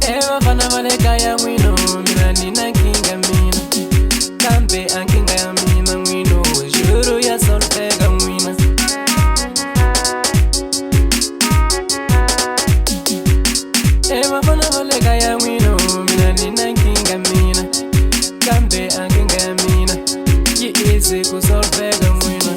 Eva fana valeka ya mwino, mina nina kinga mina. Kambe ankinga ya mina mwino, juru ya solfega mwina. Eva fana valeka ya mwino, mina nina kinga mina. Kambe ankinga ya mina, yi easy ku solfega mwina.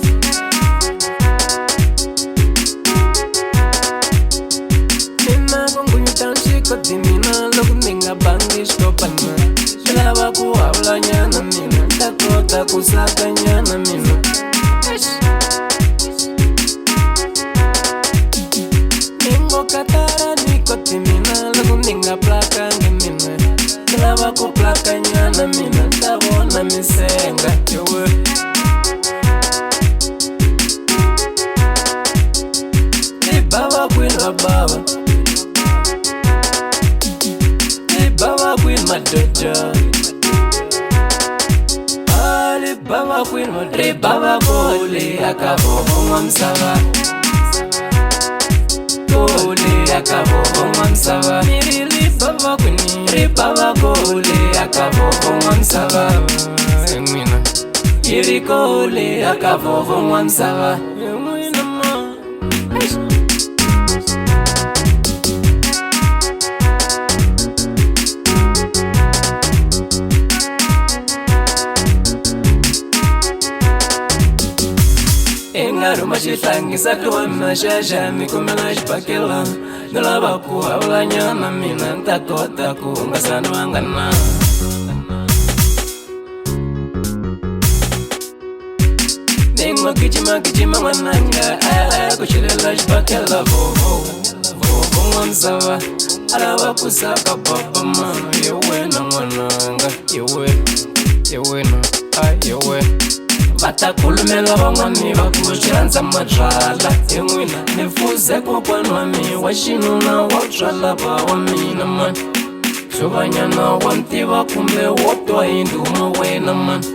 Mina kongunyu tanshiko dimina, loku ninga bangish kopana. Milava ku habla nyana mina, takota kusaka nyana mina. Ningo katara niko timina, loku ninga plaka ngemina. Milava ku plaka nyana mina, tabona misenga yewe. Baba queen wa baba, Baba queen madoja, Ali Baba queen madre Baba gole akabo msava, gole akabo msava. Mirili Baba queen, Re Baba gole akabo msava. Emina, iri gole akabo msava. Emina ma. Engaruma chitangisa kuwana shasha mikumela chipakela. Ngalaba kuhabla nyana mina ntakota kuungasana wangana. Ningwa kichima wananga, kuchilela chipakela vovo. Vovo msava, alaba kusaka papa ma. Yewe na wananga, yewe na, yewe. Batakulumela wangwami bakushiranza madrala. Emwina nifuze kokwanwami washinuna wadrala bawamina man. Shubanyana wantiba kumbe wotwa indumo wena man.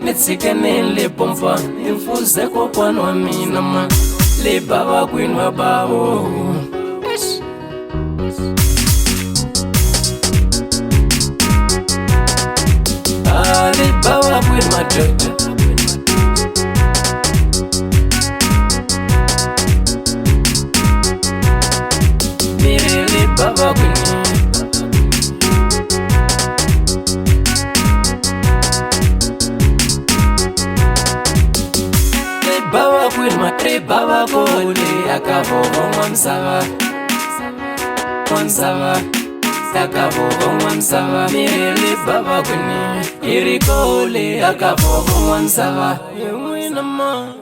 Nitsike nile pompa nifuze kokwanwami na man. Le baba kwinwa bawo. Le baba kwinwa jojo. Baba queen, Baba queen, matre Baba gole akabo msava, msava, akabo msava. Mirili Baba queen, iri gole akabo msava. Yemwina ma.